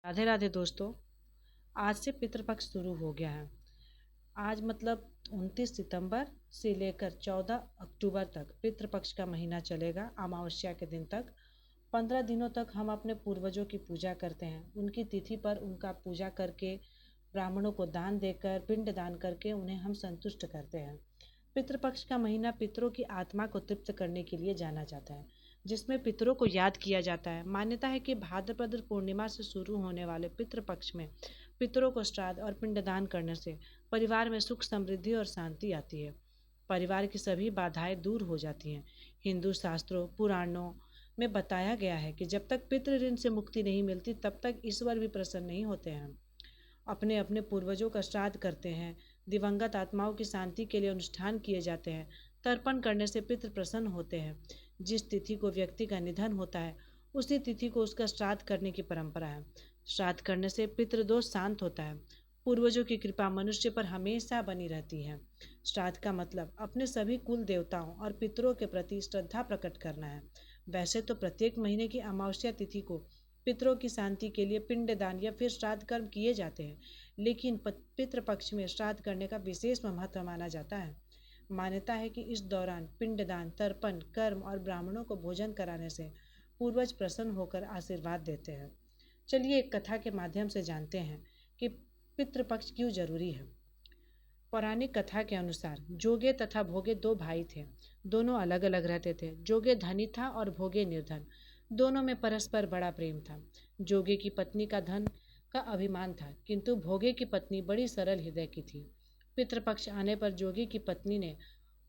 राधे राधे दोस्तों। आज से पितृपक्ष शुरू हो गया है। आज मतलब 29 सितंबर से लेकर 14 अक्टूबर तक पितृपक्ष का महीना चलेगा। अमावस्या के दिन तक 15 दिनों तक हम अपने पूर्वजों की पूजा करते हैं। उनकी तिथि पर उनका पूजा करके ब्राह्मणों को दान देकर पिंड दान करके उन्हें हम संतुष्ट करते हैं। पितृपक्ष का महीना पितरों की आत्मा को तृप्त करने के लिए जाना जाता है, जिसमें पितरों को याद किया जाता है। मान्यता है कि भाद्रपद पूर्णिमा से शुरू होने वाले पितृपक्ष में पितरों को श्राद्ध और पिंडदान करने से परिवार में सुख समृद्धि और शांति आती है। परिवार की सभी बाधाएं दूर हो जाती हैं। हिंदू शास्त्रों पुराणों में बताया गया है कि जब तक पितृ ऋण से मुक्ति नहीं मिलती तब तक ईश्वर भी प्रसन्न नहीं होते हैं। अपने अपने पूर्वजों का श्राद्ध करते हैं। दिवंगत आत्माओं की शांति के लिए अनुष्ठान किए जाते हैं। तर्पण करने से पितृ प्रसन्न होते हैं। जिस तिथि को व्यक्ति का निधन होता है उसी तिथि को उसका श्राद्ध करने की परंपरा है। श्राद्ध करने से पितृदोष शांत होता है। पूर्वजों की कृपा मनुष्य पर हमेशा बनी रहती है। श्राद्ध का मतलब अपने सभी कुल देवताओं और पितरों के प्रति श्रद्धा प्रकट करना है। वैसे तो प्रत्येक महीने की अमावस्या तिथि को पितरों की शांति के लिए पिंडदान या फिर श्राद्ध कर्म किए जाते हैं, लेकिन पितृपक्ष में श्राद्ध करने का विशेष महत्व माना जाता है। मान्यता है कि इस दौरान पिंडदान, तर्पण कर्म और ब्राह्मणों को भोजन कराने से पूर्वज प्रसन्न होकर आशीर्वाद देते हैं। चलिए एक कथा के माध्यम से जानते हैं कि पितृपक्ष क्यों जरूरी है। पौराणिक कथा के अनुसार जोगे तथा भोगे दो भाई थे। दोनों अलग अलग रहते थे। जोगे धनी था और भोगे निर्धन। दोनों में परस्पर बड़ा प्रेम था। जोगे की पत्नी का धन का अभिमान था, किंतु भोगे की पत्नी बड़ी सरल हृदय की थी। पितृपक्ष आने पर जोगी की पत्नी ने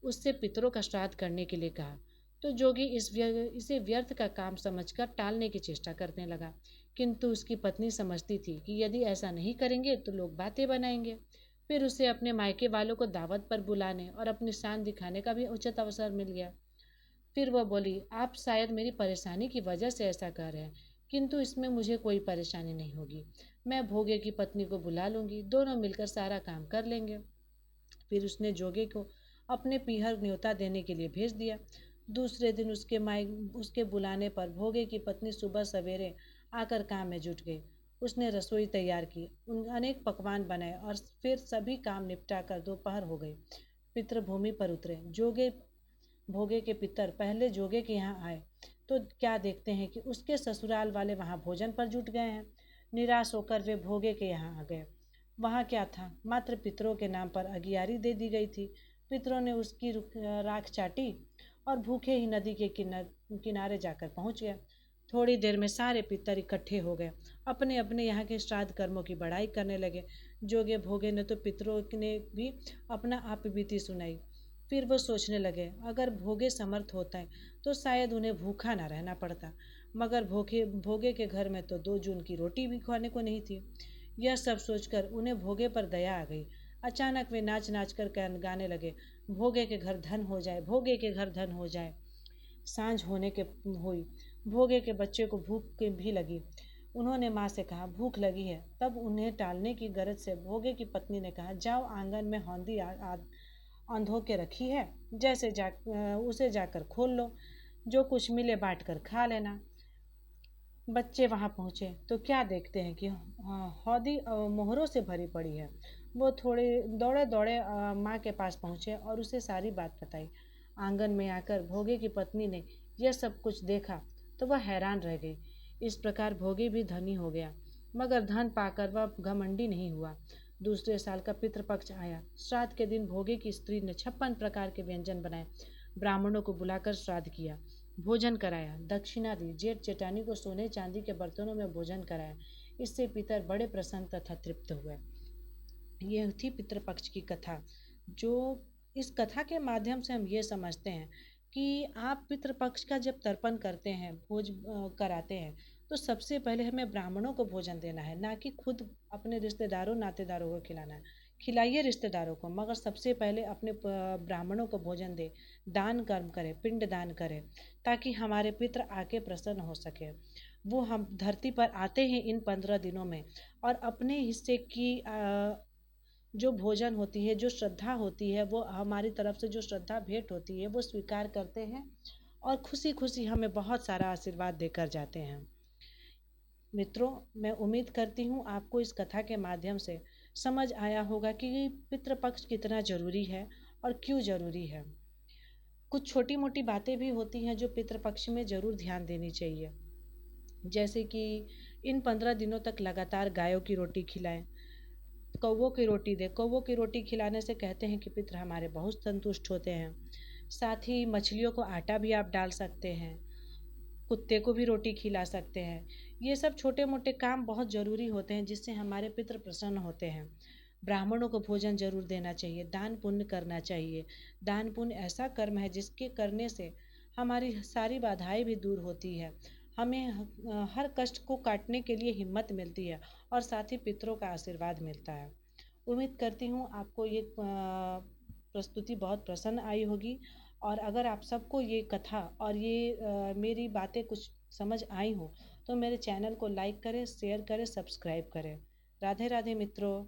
उससे पितरों का श्राद्ध करने के लिए कहा, तो जोगी इसे व्यर्थ का काम समझकर टालने की चेष्टा करने लगा। किंतु उसकी पत्नी समझती थी कि यदि ऐसा नहीं करेंगे तो लोग बातें बनाएंगे। फिर उसे अपने मायके वालों को दावत पर बुलाने और अपनी शान दिखाने का भी उचित अवसर मिल गया। फिर वह बोली, आप शायद मेरी परेशानी की वजह से ऐसा कर रहे हैं, किंतु इसमें मुझे कोई परेशानी नहीं होगी। मैं भोगे की पत्नी को बुला लूंगी, दोनों मिलकर सारा काम कर लेंगे। फिर उसने जोगे को अपने पीहर न्योता देने के लिए भेज दिया। दूसरे दिन उसके बुलाने पर भोगे की पत्नी सुबह सवेरे आकर काम में जुट गई। उसने रसोई तैयार की, अनेक पकवान बनाए और फिर सभी काम निपटा कर दोपहर हो गई। पितृभूमि पर उतरे। जोगे भोगे के पितर पहले जोगे के यहाँ आए तो क्या देखते हैं कि उसके ससुराल वाले वहाँ भोजन पर जुट गए हैं। निराश होकर वे भोगे के यहाँ आ गए। वहाँ क्या था, मात्र पितरों के नाम पर अगियारी दे दी गई थी। पितरों ने उसकी राख चाटी और भूखे ही नदी के किनारे जाकर पहुँच गए। थोड़ी देर में सारे पितर इकट्ठे हो गए। अपने अपने यहाँ के श्राद्ध कर्मों की बड़ाई करने लगे। जोगे भोगे ने तो पितरों ने भी अपना आप बीती सुनाई। फिर वो सोचने लगे, अगर भोगे समर्थ होता है तो शायद उन्हें भूखा ना रहना पड़ता, मगर भोगे के घर में तो 2 जून की रोटी भी खाने को नहीं थी। यह सब सोचकर उन्हें भोगे पर दया आ गई। अचानक वे नाच नाच कर गाने लगे, भोगे के घर धन हो जाए, भोगे के घर धन हो जाए। सांझ होने के हुई। भोगे के बच्चे को भूख भी लगी। उन्होंने माँ से कहा, भूख लगी है। तब उन्हें टालने की गरज से भोगे की पत्नी ने कहा, जाओ आंगन में हौंदी अंधो के रखी है, उसे जाकर खोल लो, जो कुछ मिले बांट कर खा लेना। बच्चे वहां पहुंचे तो क्या देखते हैं कि हौदी मोहरों से भरी पड़ी है। वो थोड़े दौड़े दौड़े माँ के पास पहुंचे और उसे सारी बात बताई। आंगन में आकर भोगे की पत्नी ने यह सब कुछ देखा तो वह हैरान रह गई। इस प्रकार भोगे भी धनी हो गया, मगर धन पाकर वह घमंडी नहीं हुआ। दूसरे साल का पितृपक्ष आया। श्राद्ध के दिन भोगे की स्त्री ने 56 प्रकार के व्यंजन बनाए। ब्राह्मणों को बुलाकर श्राद्ध किया, भोजन कराया, दक्षिणा दी। जेठ जेठानी को सोने चांदी के बर्तनों में भोजन कराया। इससे पितर बड़े प्रसन्न तथा तृप्त हुए। यह थी पितृपक्ष की कथा। जो इस कथा के माध्यम से हम ये समझते हैं कि आप पितृपक्ष का जब तर्पण करते हैं, भोज कराते हैं, तो सबसे पहले हमें ब्राह्मणों को भोजन देना है, ना कि खुद अपने रिश्तेदारों नातेदारों को खिलाना है। खिलाइए रिश्तेदारों को, मगर सबसे पहले अपने ब्राह्मणों को भोजन दे। दान कर्म करें, पिंड दान करें, ताकि हमारे पितर आके प्रसन्न हो सके। वो हम धरती पर आते हैं इन 15 दिनों में और अपने हिस्से की जो भोजन होती है, जो श्रद्धा होती है, वो हमारी तरफ से जो श्रद्धा भेंट होती है वो स्वीकार करते हैं और खुशी खुशी हमें बहुत सारा आशीर्वाद देकर जाते हैं। मित्रों, मैं उम्मीद करती हूँ आपको इस कथा के माध्यम से समझ आया होगा कि पितृपक्ष कितना ज़रूरी है और क्यों ज़रूरी है। कुछ छोटी मोटी बातें भी होती हैं जो पितृपक्ष में ज़रूर ध्यान देनी चाहिए, जैसे कि इन 15 दिनों तक लगातार गायों की रोटी खिलाएं, कौवों की रोटी दें। कौवों की रोटी खिलाने से कहते हैं कि पितृ हमारे बहुत संतुष्ट होते हैं। साथ ही मछलियों को आटा भी आप डाल सकते हैं, कुत्ते को भी रोटी खिला सकते हैं। ये सब छोटे मोटे काम बहुत ज़रूरी होते हैं जिससे हमारे पितृ प्रसन्न होते हैं। ब्राह्मणों को भोजन जरूर देना चाहिए, दान पुण्य करना चाहिए। दान पुण्य ऐसा कर्म है जिसके करने से हमारी सारी बाधाएं भी दूर होती है। हमें हर कष्ट को काटने के लिए हिम्मत मिलती है और साथ ही पितरों का आशीर्वाद मिलता है। उम्मीद करती हूँ आपको ये प्रस्तुति बहुत पसंद आई होगी। और अगर आप सबको ये कथा और ये मेरी बातें कुछ समझ आई हो तो मेरे चैनल को लाइक करें, शेयर करें, सब्सक्राइब करें। राधे राधे मित्रों।